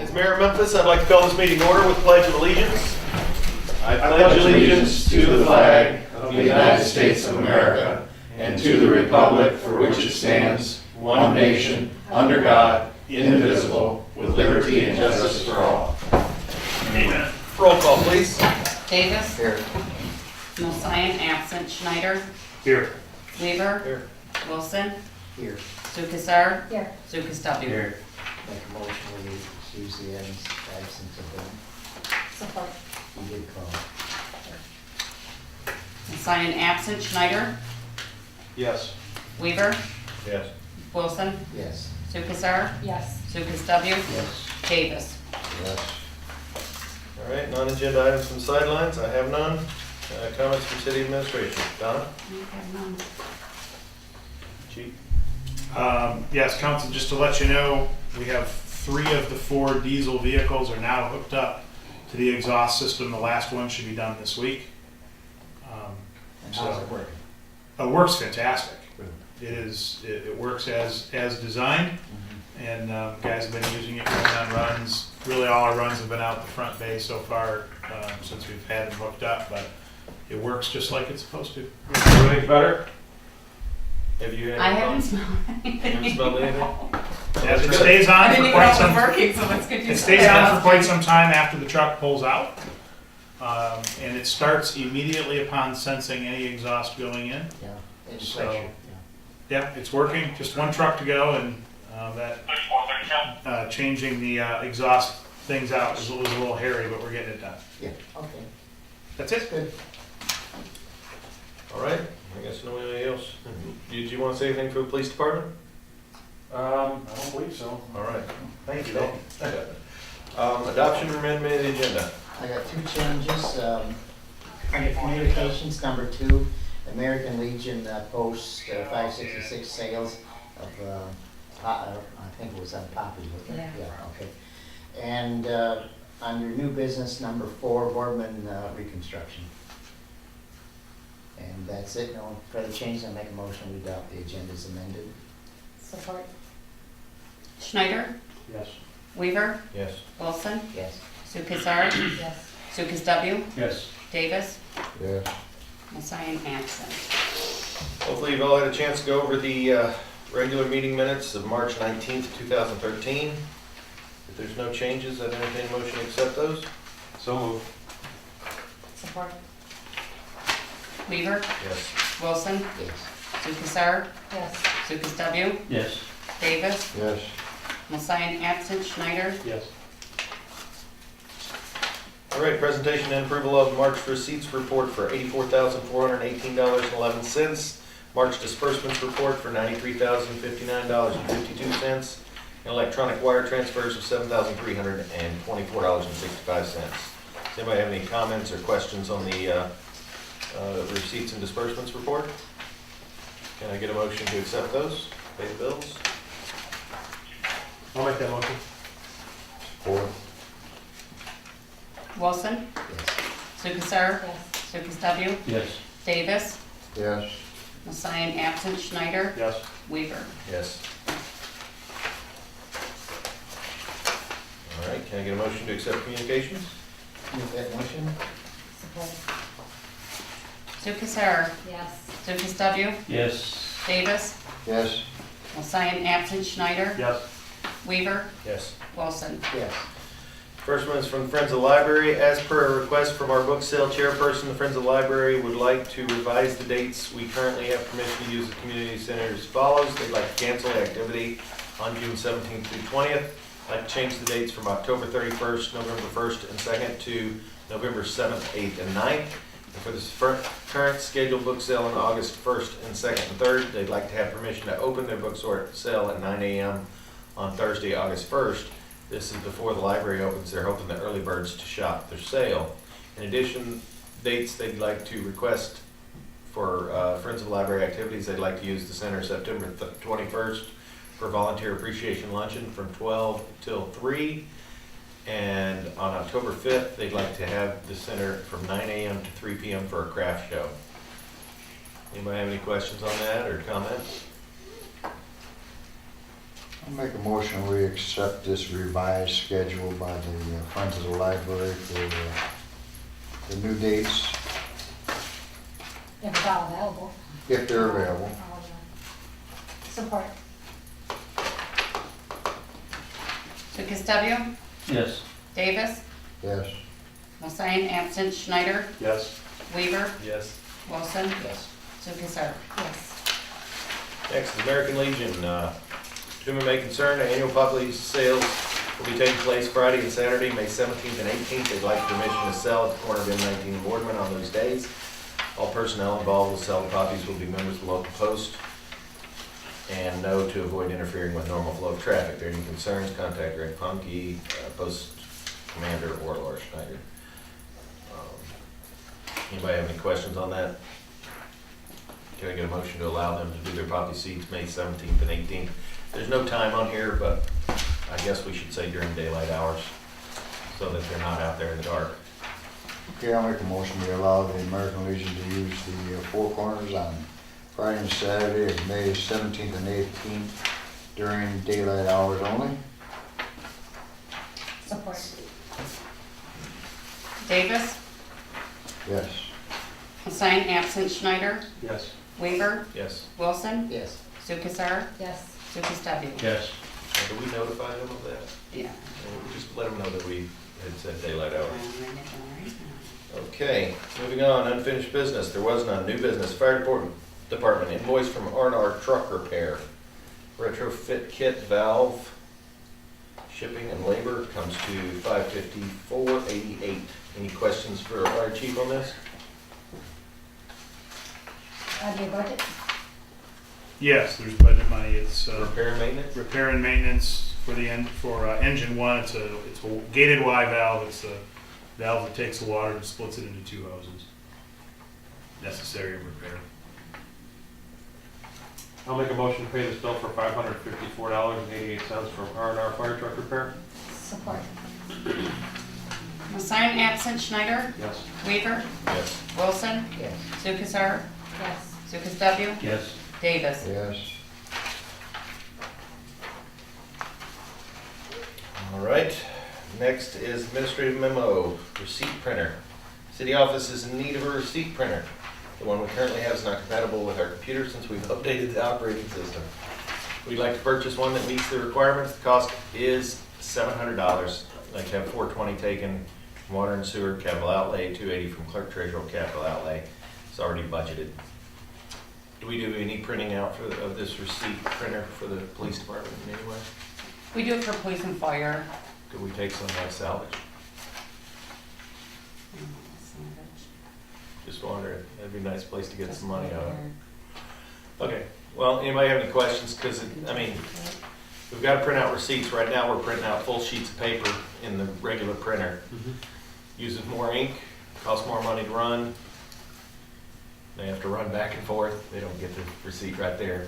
As Mayor of Memphis, I'd like to call this meeting order with Pledge of Allegiance. I pledge allegiance to the flag of the United States of America and to the republic for which it stands, one nation, under God, indivisible, with liberty and justice for all. Amen. Roll call, please. Davis. Here. Mosayan absent. Schneider. Here. Weaver. Here. Wilson. Here. Sukasar. Here. Zukas W. Here. Make a motion we excuse the absence of them. Support. You did call. Mosayan absent. Schneider. Yes. Weaver. Yes. Wilson. Yes. Sukasar. Yes. Zukas W. Yes. Davis. Yes. All right, non-agenda items from the sidelines. I have none. Comments from city administration. Donna? Chief? Yes, council, just to let you know, we have 3 of the 4 diesel vehicles are now hooked up to the exhaust system. The last one should be done this week. And how's it working? It works fantastic. Good. It works as designed, and guys have been using it going on runs. Really, all our runs have been out the front bay so far since we've had it hooked up, but it works just like it's supposed to. Everything's better? Have you had I any haven't problems? smelled anything. Haven't smelled anything? Yes, it stays on I for didn't even know quite it was some. working, so that's good. It stays on for quite some time after the truck pulls out, and it starts immediately upon sensing any exhaust going in. Yeah. It's So- pressure. Yep, it's working. Just one truck to go, and changing the exhaust things out was a little hairy, but we're getting it done. Yeah. Okay. That's it. Good. All right, I guess nobody else. Did you want to say anything for the police department? I don't believe so. All right, thank you, though. Adoption or amendment of the agenda. I got 2 changes. Under communications, number 2, American Legion Post 566 sales of, I think it was on Poppy, wasn't it? Yeah. Yeah, okay. And under new business, number 4, Boardman reconstruction. And that's it. No further changes. I make a motion we adopt the agenda as amended. Support. Schneider. Yes. Weaver. Yes. Wilson. Yes. Sukasar. Yes. Zukas W. Yes. Davis. Yes. Mosayan absent. Hopefully you've all had a chance to go over the regular meeting minutes of March 19th, 2013. If there's no changes, I'd entertain a motion to accept those. So moved. Support. Weaver. Yes. Wilson. Yes. Sukasar. Yes. Zukas W. Yes. Davis. Yes. Mosayan absent. Schneider. Yes. All right, presentation and approval of March receipts report for $84,418.11. March disbursements report for $93,059.52. And electronic wire transfers of $7,324.65. Does anybody have any comments or questions on the receipts and disbursements report? Can I get a motion to accept those? Pay the bills? I'll make that motion. Four. Wilson. Yes. Sukasar. Yes. Zukas W. Yes. Davis. Yes. Mosayan absent. Schneider. Yes. Weaver. Yes. All right, can I get a motion to accept communications? Make that motion. Support. Sukasar. Yes. Zukas W. Yes. Davis. Yes. Mosayan absent. Schneider. Yes. Weaver. Yes. Wilson. Yes. First one is from Friends of the Library. As per a request from our book sale chairperson, the Friends of the Library would like to revise the dates. We currently have permission to use the community center as follows. They'd like to cancel the activity on June 17th through 20th. I'd like to change the dates from October 31st, November 1st and 2nd to November 7th, 8th, and 9th. And for this current scheduled book sale on August 1st and 2nd and 3rd, they'd like to have permission to open their book sale at 9 a.m. on Thursday, August 1st. This is before the library opens. They're hoping the early birds to shop their sale. In addition, dates they'd like to request for Friends of the Library activities, they'd like to use the center September 21st for volunteer appreciation luncheon from 12 till 3. And on October 5th, they'd like to have the center from 9 a.m. to 3 p.m. for a craft show. Anybody have any questions on that or comments? I'll make a motion, we accept this revised schedule by the Friends of the Library for the new dates, If it's all available. if they're available. Support. Lucas W. Yes. Davis. Yes. Mosayan absent. Schneider. Yes. Weaver. Yes. Wilson. Yes. Lucas Yes. Next is American Legion. To whom it may concern, annual puppy sales will be taking place Friday and Saturday, May 17th and 18th. They'd like permission to sell at the corner of M19 and Boardman on those days. All personnel involved will sell the puppies will be members of the local post. And no to avoid interfering with normal flow of traffic. If there are any concerns, contact Greg Punky, Post Commander, or Laura Schneider. Anybody have any questions on that? Can I get a motion to allow them to do their poppy seeds May 17th and 18th? There's no time on here, but I guess we should say during daylight hours so that they're not out there in the dark. Okay, I'll make a motion, we allow the American Legion to use the four corners on Friday and Saturday of May 17th and 18th during daylight hours only. Support. Davis. Yes. Mosayan absent. Schneider. Yes. Weaver. Yes. Wilson. Yes. Lucas Yes. Lucas W. Yes. And do we notify them of that? Yeah. Or we just let them know that we had said daylight hours? Okay, moving on, unfinished business. There was none. New business, fire department invoice from R&R Truck Repair. Retrofit kit valve, shipping and labor comes to $554.88. Any questions for our chief on this? Do you budget? Yes, there's budget money. It's Repair and maintenance? repair and maintenance for the engine one. It's a gated Y valve. It's a valve that takes the water and splits it into two hoses. Necessary repair. I'll make a motion to pay this bill for $554.88 from R&R Fire Truck Repair. Support. Mosayan absent. Schneider. Yes. Weaver. Yes. Wilson. Yes. Lucas Yes. Lucas W. Yes. Davis. Yes. All right, next is administrative memo, receipt printer. City office is in need of a receipt printer. The one we currently have is not compatible with our computer since we've updated the operating system. We'd like to purchase one that meets the requirements. The cost is $700. I'd like to have $420 taken from water and sewer capital outlay, $280 from clerk treasurer capital outlay. It's already budgeted. Do we do any printing out of this receipt printer for the police department in any way? We do it for police and fire. Could we take some like salvage? Just wondering, that'd be a nice place to get some money out of. Okay, well, anybody have any questions? Because, I mean, we've got to print out receipts. Right now, we're printing out full sheets of paper in the regular printer. Uses more ink, costs more money to run. They have to run back and forth. They don't get the receipt right there.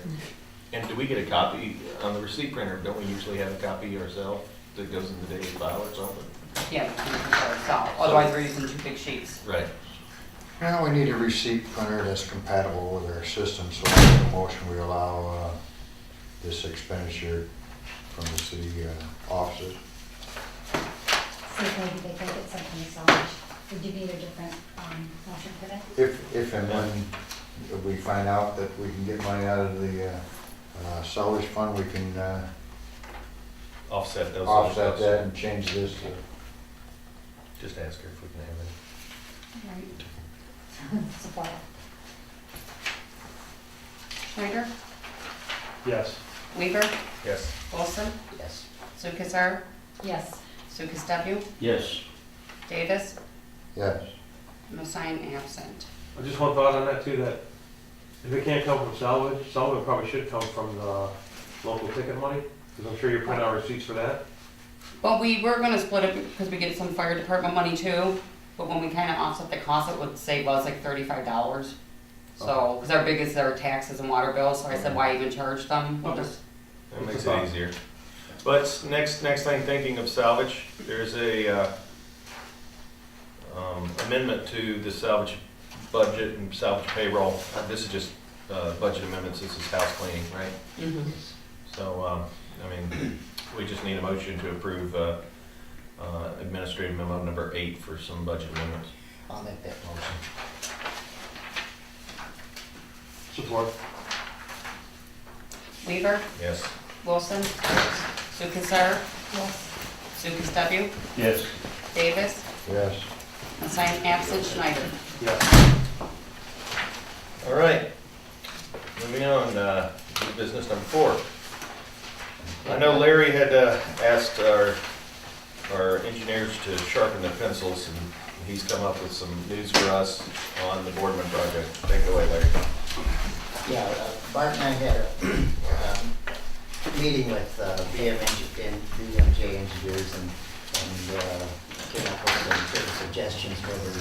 And do we get a copy on the receipt printer? Don't we usually have a copy ourselves that goes in the daily file or something? Yeah, we can print ourselves. Otherwise, we're using two big sheets. Right. Now we need a receipt printer that's compatible with our system, so I make a motion we allow this expenditure from the city offices. See if maybe they can get something salvage. Would you need a different motion for that? If and when we find out that we can get money out of the salvage fund, we can Offset those. offset that and change this to. Just ask her if we can have it. Right. Support. Schneider. Yes. Weaver. Yes. Wilson. Yes. Lucas Yes. Lucas W. Yes. Davis. Yes. Mosayan absent. Just one thought on that too, that if it can't come from salvage, some of it probably should come from the local ticket money, because I'm sure you print out receipts for that. Well, we were gonna split it because we get some fire department money too, but when we kinda offset the cost, it would save us like $35. So, because our biggest are taxes and water bills, so I said, why even charge them? We'll just, That makes it easier. But next thing, thinking of salvage, there's a amendment to the salvage budget and salvage payroll. This is just budget amendments, this is house cleaning, right? So I mean, we just need a motion to approve administrative memo number 8 for some budget amendments. I'll make that motion. Support. Weaver, Yes. Wilson, Lukasar, Yes. Lucas W, Yes. Davis, Yes. and sign absent Schneider. Yes. All right. Moving on, new business number 4. I know Larry had asked our engineers to sharpen their pencils, and he's come up with some news for us on the Boardman project. Take it away, Larry. Yeah, Bart and I had a meeting with BMJ engineers and came up with some certain suggestions whether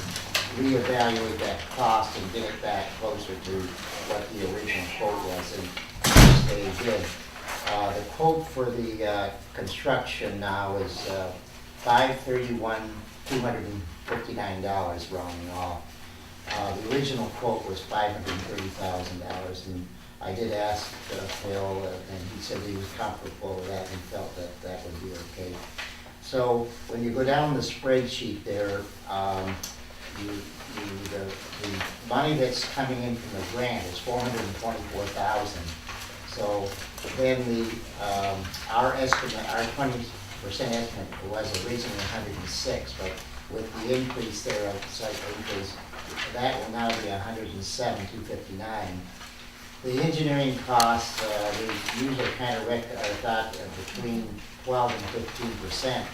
we reevaluate that cost and get it back closer to what the original quote was, and which they did. The quote for the construction now is $531,259, rounding off. The original quote was $530,000, and I did ask Phil, and he said he was comfortable with that and felt that that would be okay. So when you go down the spreadsheet there, the money that's coming in from the grant is $424,000. So then our estimate, our 20% estimate was originally 106, but with the increase there, a slight increase, that will now be 107,259. The engineering costs, we usually kind of are thought between 12 and 15%.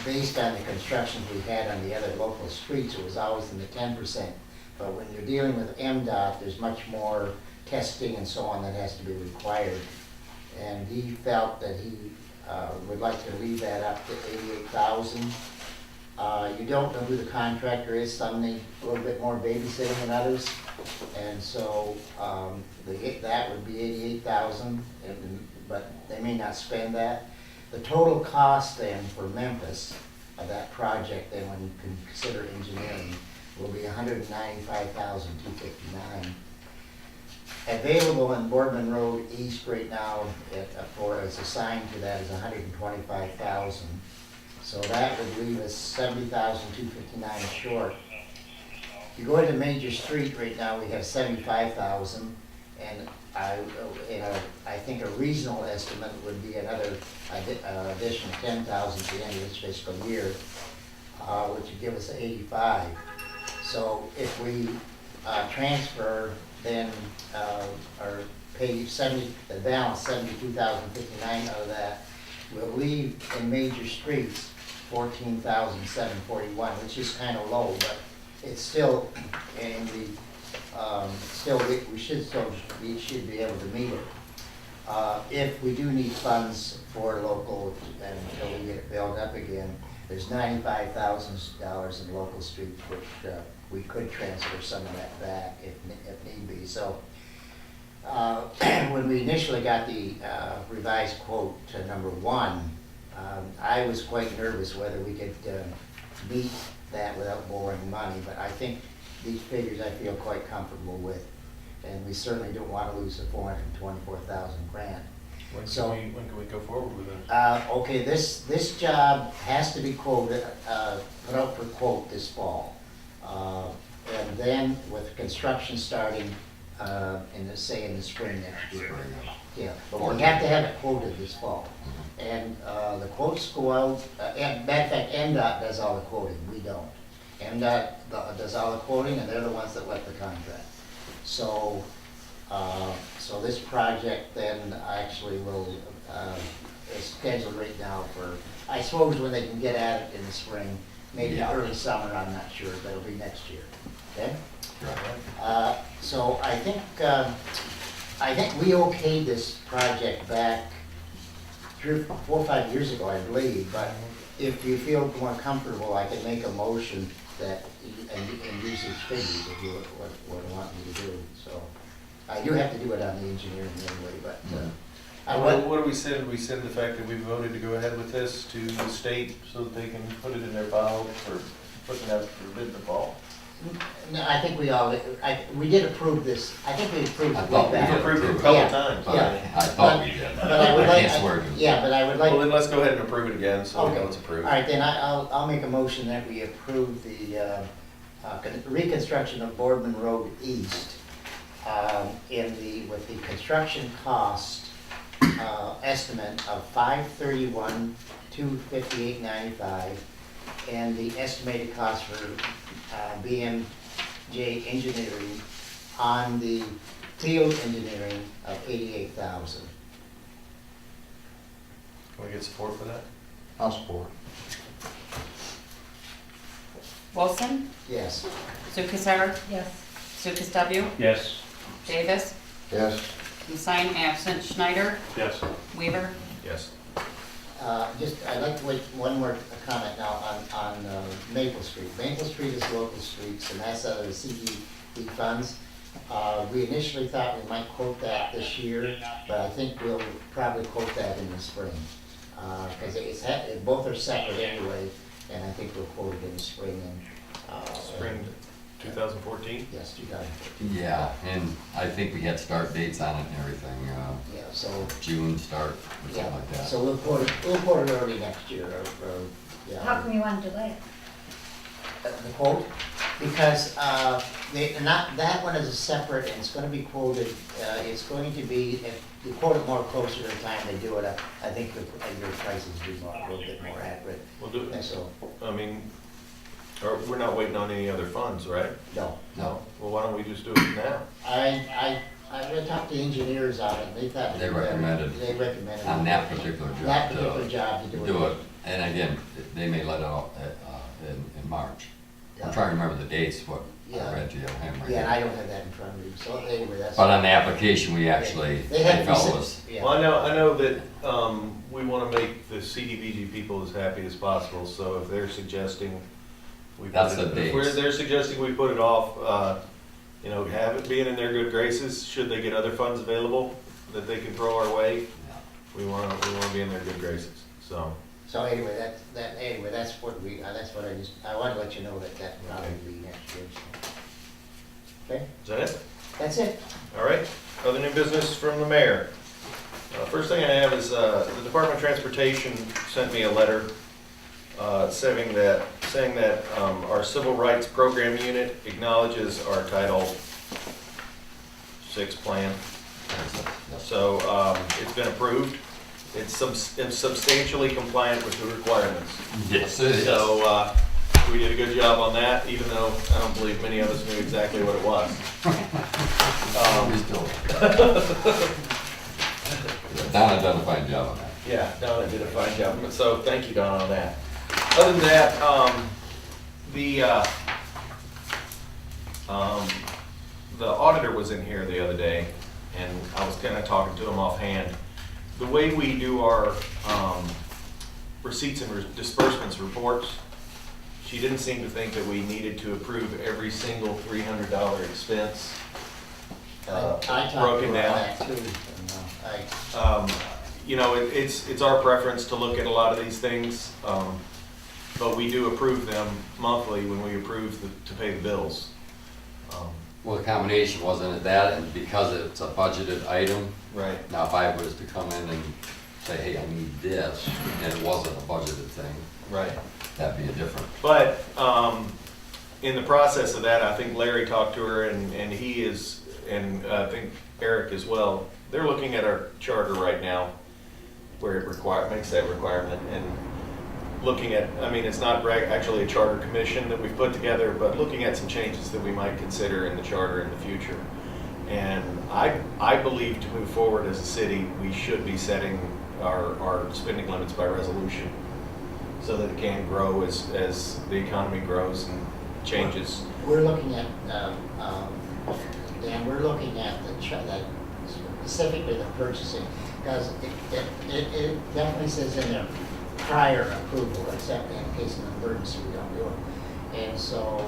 Based on the construction we had on the other local streets, it was always in the 10%. But when you're dealing with MDOT, there's much more testing and so on that has to be required. And he felt that he would like to leave that up to 88,000. You don't know who the contractor is, some need a little bit more babysitting than others. And so that would be 88,000, but they may not spend that. The total cost then for Memphis of that project, then when you consider engineering, will be $195,259. Available in Boardman Road East right now, as assigned to that is $125,000. So that would leave us $70,259 short. If you go into Major Street right now, we have $75,000, and I think a reasonable estimate would be another additional $10,000 at the end of this fiscal year, which would give us $85,000. So if we transfer then or pay the balance $72,059 out of that, we'll leave in Major Streets $14,741, which is kind of low, but it's still in the we should be able to meet it. If we do need funds for local until we get it built up again, there's $95,000 in local streets, which we could transfer some of that back if need be. So when we initially got the revised quote to number 1, I was quite nervous whether we could meet that without borrowing money, but I think these figures I feel quite comfortable with, and we certainly don't want to lose the $424,000 grant. When So- can we go forward with it? Okay, this job has to be quoted, put out for quote this fall. And then with construction starting in the spring next year. Yeah, but we have to have it quoted this fall. And the quotes go out, matter of fact, MDOT does all the quoting, we don't. MDOT does all the quoting, and they're the ones that let the contract. So, so this project then actually is scheduled right now for, I suppose when they can get at it in the spring, maybe early summer, I'm not sure, but it'll be next year, okay? So I think we okayed this project back 4 or 5 years ago, I believe, but if you feel more comfortable, I can make a motion that, and use these figures if you what you want me to do, so. I do have to do it on the engineering anyway, but, What do we say? We said the fact that we voted to go ahead with this to the state so that they can put it in their file for putting it out for bid in the fall. No, I think we did approve this, I think we approved I it thought way we back. did. Approved it a couple Yeah. times. But Yeah. I thought we did. But I would like, can't swear to it. yeah, but I would like. Well, then let's go ahead and approve it again, so we know Okay. it's approved. All right, then I'll make a motion that we approve the reconstruction of Boardman Road East with the construction cost estimate of $531,258.95 and the estimated cost for BMJ Engineering on the field engineering of $88,000. Can we get support for that? I'll support. Wilson, Yes. Lukasar, Yes. Lucas W, Yes. Yes. Davis, Combine absent, Schneider, Yes. Weaver. Yes. I'd like to make one more comment now on Maple Street. Maple Street is local streets, and that's out of the CDB funds. We initially thought we might quote that this year, but I think we'll probably quote that in the spring. Because both are separate anyway, and I think we'll quote it in the spring. Spring 2014? Yes, 2014. Yeah, and I think we had start dates on it and everything, Yeah, so, June start, or yeah, something like that. so we'll quote it early next year, yeah. How come you want to delay it? The quote, because that one is a separate, and it's gonna be quoted, it's going to be, if you quote it more closer to the time they do it, I think your prices will be a little bit more accurate. We'll do And it. so, I mean, or we're not waiting on any other funds, right? no. No, Well, why don't we just do it now? I talked to engineers on it, they thought. They recommended They recommended. on that particular That job particular job to to do it. do it. And again, they may let it out in March. I'm Yeah. trying to remember the dates, what I Yeah. read to you. I haven't read Yeah, and it. I don't have that in front of me, so anyway, that's. But on the application, we actually, They had they felt was, yeah. Well, I know that we want to make the CDBG people as happy as possible, so if they're suggesting we put That's it- the if we're- dates. they're suggesting we put it off, have it being in their good graces, should they get other funds available that they can throw our way, we want to be in their good graces, so. So anyway, that's what I wanted to let you know that will probably be next year, so. Okay, Is that it? that's it. All right, other new business from the mayor. First thing I have is, the Department of Transportation sent me a letter saying that our Civil Rights Program Unit acknowledges our Title VI plan. So it's been approved. It's substantially compliant with the requirements. yes, it is. So we did a good job on that, even though I don't believe many of us knew exactly what it was. We still. Donna done a fine job on that. Yeah, Donna did a fine job, so thank you, Donna, on that. Other than that, the auditor was in here the other day, and I was kind of talking to him offhand. The way we do our receipts and disbursements reports, she didn't seem to think that we needed to approve every single $300 expense I talked to her broken on down. that too, and It's our preference to look at a lot of these things, but we do approve them monthly when we approve to pay the bills. Well, the combination wasn't it that, and because it's a budgeted item, Right. now if I was to come in and say, hey, I need this, and it wasn't a budgeted thing, Right. that'd be a different. But in the process of that, I think Larry talked to her, and he is, and I think Eric as well. They're looking at our charter right now, where it makes that requirement, and looking at, it's not actually a charter commission that we've put together, but looking at some changes that we might consider in the charter in the future. And I believe to move forward as a city, we should be setting our spending limits by resolution, so that it can grow as the economy grows and changes. we're looking at, Dan, we're looking at that specifically the purchasing, because it definitely says in there prior approval, except in case of an emergency, we don't do it. And so,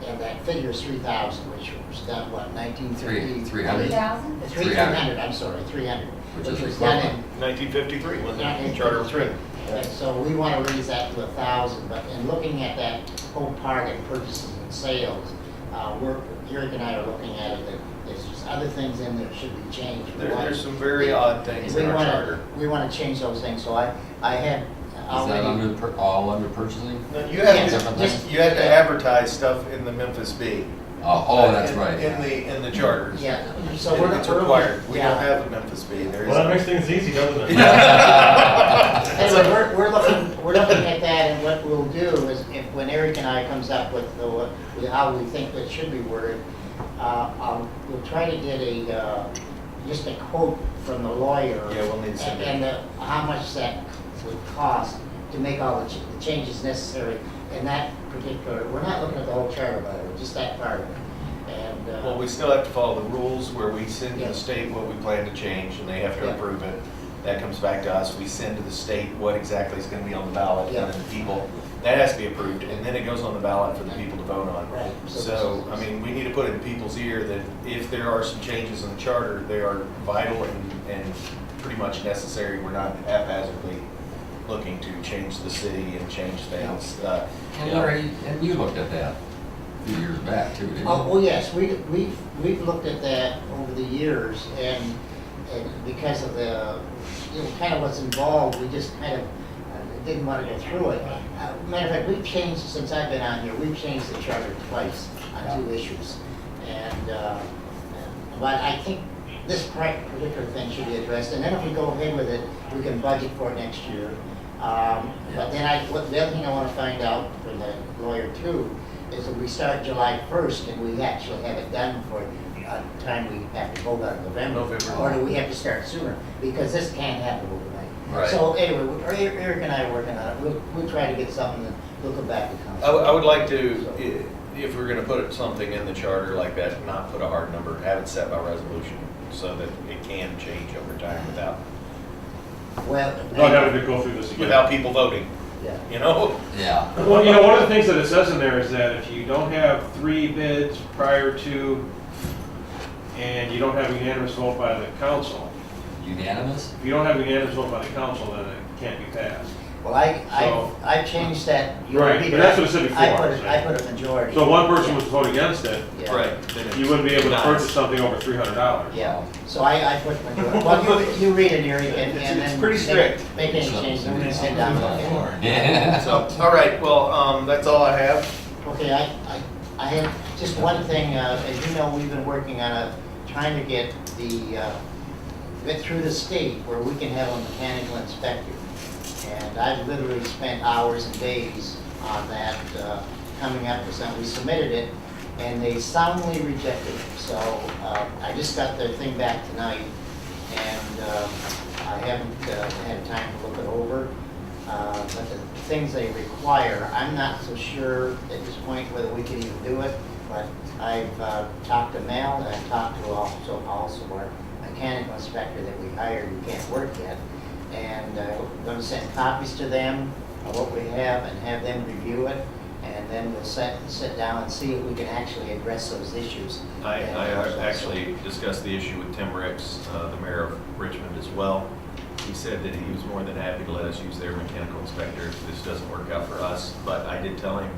and that figure is 3,000, which was done, what, 1950? 300. 3,000? 300, I'm sorry, 300. Which is was done in 1953, when the charter was written. And so we want to raise that to 1,000, but in looking at that whole part in purchases and sales, Eric and I are looking at it, that there's just other things in there should be changed. There's some very odd things in our charter. We want to change those things, so I had Is that already. all under purchasing? No, you have Different to, things? you have to advertise stuff in the Memphis Bee. Oh, that's right. In the charters. Yeah, so we're. It's required. We yeah. don't have a Memphis Bee. There Well, that is. makes things easy, doesn't it? Anyway, we're looking at that, and what we'll do is, when Eric and I comes up with how we think it should be worded, we'll try to get just a quote from the lawyer. Yeah, we'll need some. And how much that would cost to make all the changes necessary in that particular, we're not looking at the whole charter, by the way, just that part of it. And, Well, we still have to follow the rules where we send to the state what we plan to change and they have to Yeah. approve it. That comes back to us. We send to the state what exactly is gonna be on the ballot Yeah. and then the people, that has to be approved and then it goes on the ballot for the people to vote on. Right. So, I mean, we need to put it in people's ear that if there are some changes in the charter, they are vital and pretty much necessary. We're not haphazardly looking to change the city and change things. And Larry, and you looked at that a few years back too, didn't you? Oh, yes, we've looked at that over the years, and because of the, kind of what's involved, we just kind of didn't want to go through it. Matter of fact, we've changed, since I've been on here, we've changed the charter twice on 2 issues. But I think this particular thing should be addressed, and then if we go ahead with it, we can budget for it next year. But then the other thing I want to find out from the lawyer too, is that we start July 1st and we actually have it done for time we have to vote on November. Or do we have to start sooner? Because this can't happen overnight. Right. So anyway, Eric and I are working on it. We'll try to get something and we'll come back to council. I would like to, if we're gonna put something in the charter like that, not put a hard number, have it set by resolution so that it can change over time without Well, Not having to go through this again. without people voting, yeah. you know? Yeah. Well, one of the things that it says in there is that if you don't have 3 bids prior to, and you don't have a unanimous vote by the council, Unanimous? if you don't have a unanimous vote by the council, then it can't be passed. Well, So- I changed that. Right, but that's what it said before, I put a majority. So if one person was to vote against it, Yeah. Right. then you wouldn't be able to it's- purchase something over $300. Yeah, so I put majority. Well, you read it, Eric, and It's then. pretty strict. Make any changes, and we can sit down. Yeah. So, all right, well, that's all I have. Okay, I have just one thing, as you know, we've been working on trying to get through the state where we can have a mechanical inspector. And I've literally spent hours and days on that, coming up with something. We submitted it, and they soundly rejected it. So I just got their thing back tonight, and I haven't had time to look it over. But the things they require, I'm not so sure at this point whether we can even do it, but I've talked to Mel, and I've talked to also our mechanical inspector that we hired who can't work yet. And we're going to send copies to them of what we have and have them review it. And then we'll sit down and see if we can actually address those issues. I actually discussed the issue with Tim Ricks, the mayor of Richmond as well. He said that he was more than happy to let us use their mechanical inspector if this doesn't work out for us. But I did tell him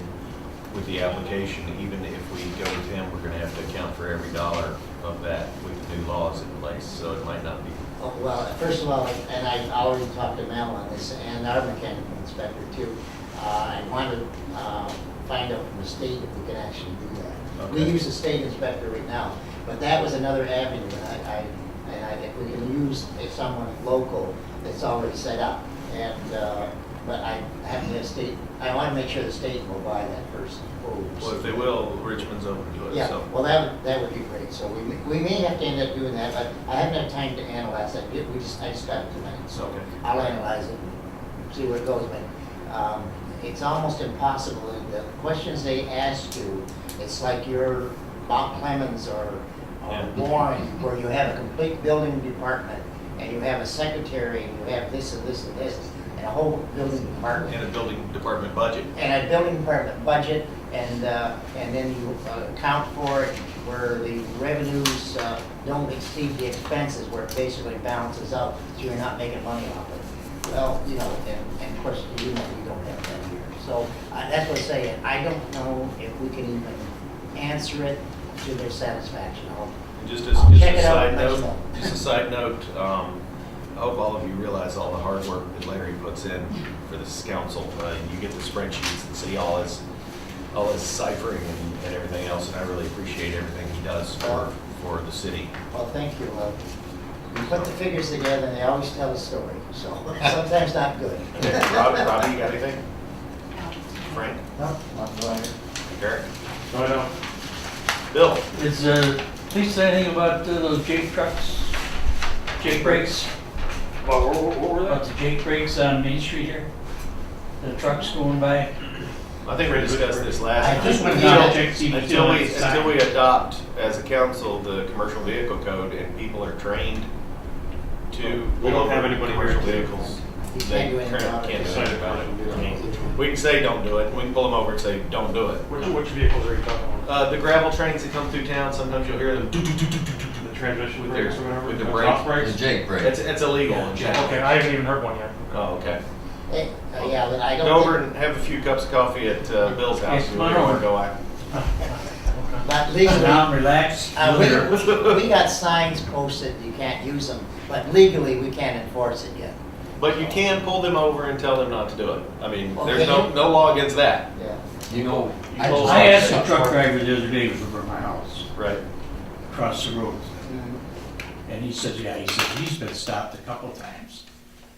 with the application, even if we go with him, we're gonna have to account for every dollar of that with the new laws in place, so it might not be. Oh, well, first of all, and I already talked to Mel on this, and our mechanical inspector too. I want to find out from the state if we can actually do that. We Okay. use a state inspector right now, but that was another avenue, and if we can use someone local that's already set up. And, but I have to have state, I want to make sure the state will buy that first. Well, if they will, Richmond's open to it, Yeah, so. well, that would be great. So we may have to end up doing that, but I haven't had time to analyze that. I just got it tonight, so Okay. I'll analyze it and see where it goes. But it's almost impossible. The questions they ask you, it's like you're Bob Clemens or Yeah. Warren, where you have a complete building department, and you have a secretary, and you have this and this and this, and a whole building department. And a building department budget. And a building department budget, and then you account for it where the revenues don't exceed the expenses, where it basically balances out, so you're not making money off it. Well, you know, and of course, you know, we don't have that here. So that's what I'm saying. I don't know if we can even answer it to their satisfaction. And just I'll a check it out side and let you note, know. just a side note, I hope all of you realize all the hard work that Larry puts in for this council. You get the spreadsheets and see all his ciphering and everything else, and I really appreciate everything he does for the city. Well, thank you. You put the figures together and they always tell a story, so sometimes not good. Robbie, you got anything? Frank? No, not going. Derek? No, I don't. Bill? Is, please say anything about those Jake trucks, Jake brakes, Well, what were about the Jake brakes on Main Street here? The trucks going by? I think we discussed this last I time. think we Until we adopt as a council the commercial vehicle code and people are trained to We don't have anybody here commercial to- vehicles. You They can't do anything about can't it. do anything about it. I mean, we can say don't do it, we can pull them over and say don't do it. Which vehicles are you talking about? The gravel trains that come through town, sometimes you'll hear them, The transmission With brakes their- or whatever? with the The brakes. off brakes? The Jake break. it's illegal in general. Okay, I haven't even heard one yet. Oh, okay. Yeah, but I don't. Go over think- and have a few cups of coffee at Bill's house. Yes, and my we'll lord. go out. But Sit legally, down, relax. we got signs posted, you can't use them, but legally, we can't enforce it yet. But you can pull them over and tell them not to do it. I mean, Well, there's can no law against that. Yeah. You know, I asked a truck driver the other day, was over at my house, Right. across the road. Mhm. And he said, yeah, he said, he's been stopped a couple times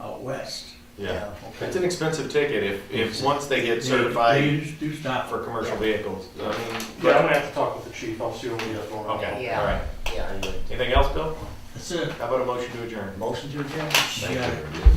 out west. Yeah. It's an expensive ticket if once they get certified They do stop for commercial vehicles. I mean, Yeah, I'm gonna have to talk with the chief, I'll see what we got going on. okay, Yeah. all right. Yeah. Anything else, Bill? That's it. How about a motion to adjourn? Motion to adjourn? Thank Yeah. you.